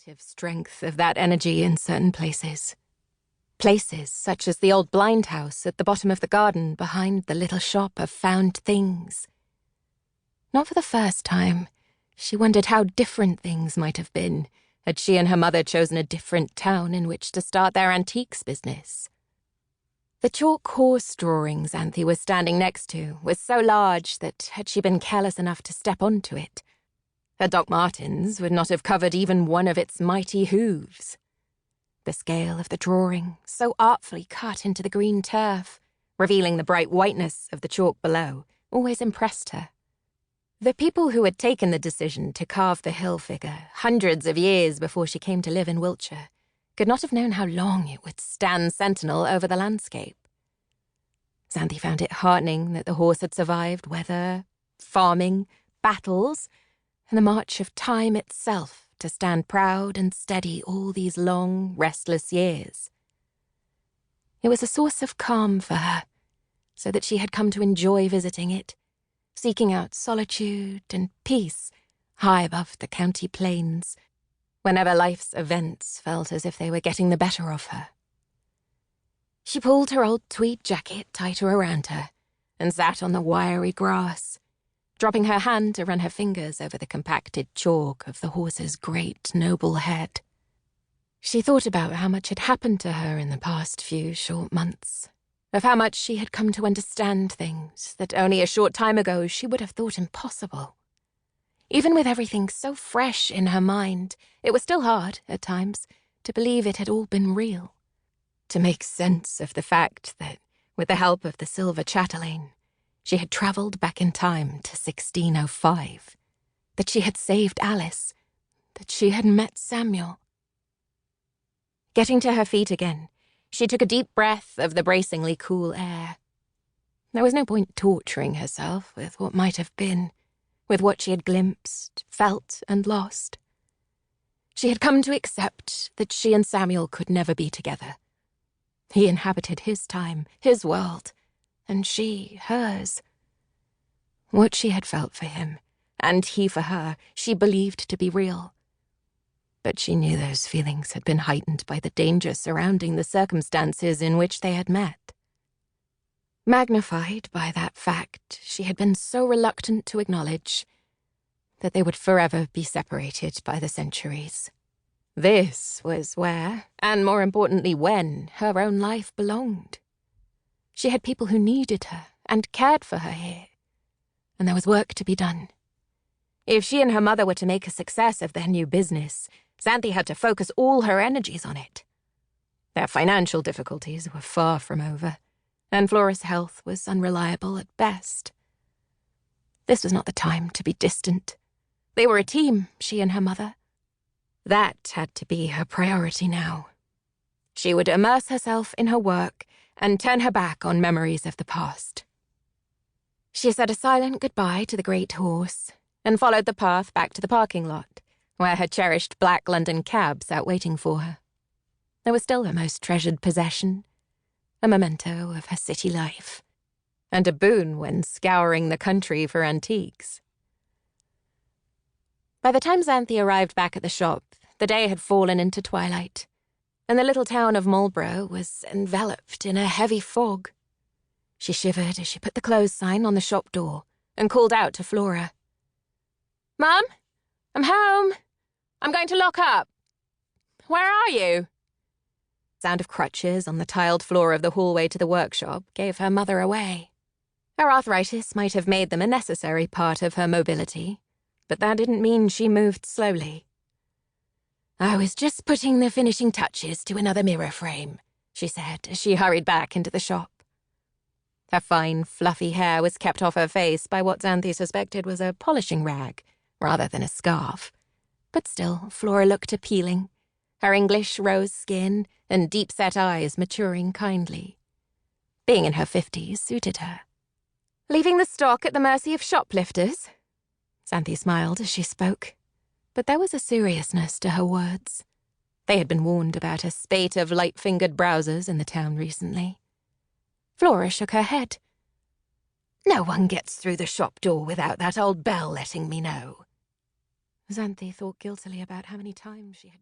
creative strength of that energy in certain places. Places such as the old blind house at the bottom of the garden behind the little shop of found things. Not for the first time, she wondered how different things might have been had she and her mother chosen a different town in which to start their antiques business. The chalk horse drawing Xanthe was standing next to was so large that, had she been careless enough to step onto it, her Doc Martens would not have covered even one of its mighty hooves. The scale of the drawing, so artfully cut into the green turf, revealing the bright whiteness of the chalk below, always impressed her. The people who had taken the decision to carve the hill figure hundreds of years before she came to live in Wiltshire could not have known how long it would stand sentinel over the landscape. Xanthe found it heartening that the horse had survived weather, farming, battles, and the march of time itself to stand proud and steady all these long, restless years. It was a source of calm for her, so that she had come to enjoy visiting it, seeking out solitude and peace high above the county plains, whenever life's events felt as if they were getting the better of her. She pulled her old tweed jacket tighter around her and sat on the wiry grass, dropping her hand to run her fingers over the compacted chalk of the horse's great, noble head. She thought about how much had happened to her in the past few short months, of how much she had come to understand things that only a short time ago she would have thought impossible. Even with everything so fresh in her mind, it was still hard, at times, to believe it had all been real. To make sense of the fact that, with the help of the silver chatelaine, she had travelled back in time to 1605, that she had saved Alice, that she had met Samuel. Getting to her feet again, she took a deep breath of the bracingly cool air. There was no point torturing herself with what might have been, with what she had glimpsed, felt, and lost. She had come to accept that she and Samuel could never be together. He inhabited his time, his world, and she hers. What she had felt for him, and he for her, she believed to be real. But she knew those feelings had been heightened by the danger surrounding the circumstances in which they had met. Magnified by that fact, she had been so reluctant to acknowledge that they would forever be separated by the centuries. This was where, and more importantly when, her own life belonged. She had people who needed her and cared for her here, and there was work to be done. If she and her mother were to make a success of their new business, Xanthe had to focus all her energies on it. Their financial difficulties were far from over, and Flora's health was unreliable at best. This was not the time to be distant. They were a team, she and her mother. That had to be her priority now. She would immerse herself in her work and turn her back on memories of the past. She said a silent goodbye to the great horse and followed the path back to the parking lot, where her cherished black London cab sat waiting for her. There was still her most treasured possession, a memento of her city life, and a boon when scouring the country for antiques. By the time Xanthe arrived back at the shop, the day had fallen into twilight, and the little town of Marlborough was enveloped in a heavy fog. She shivered as she put the close sign on the shop door and called out to Flora. "Mum, I'm home. I'm going to lock up. Where are you?" The sound of crutches on the tiled floor of the hallway to the workshop gave her mother away. Her arthritis might have made them a necessary part of her mobility, but that didn't mean she moved slowly. "I was just putting the finishing touches to another mirror frame," she said as she hurried back into the shop. Her fine, fluffy hair was kept off her face by what Xanthe suspected was a polishing rag, rather than a scarf. But still, Flora looked appealing, her English rose skin and deep-set eyes maturing kindly. Being in her 50s suited her. "Leaving the stock at the mercy of shoplifters?" Xanthe smiled as she spoke, but there was a seriousness to her words. They had been warned about a spate of light-fingered browsers in the town recently. Flora shook her head. "No one gets through the shop door without that old bell letting me know." Xanthe thought guiltily about how many times she had done.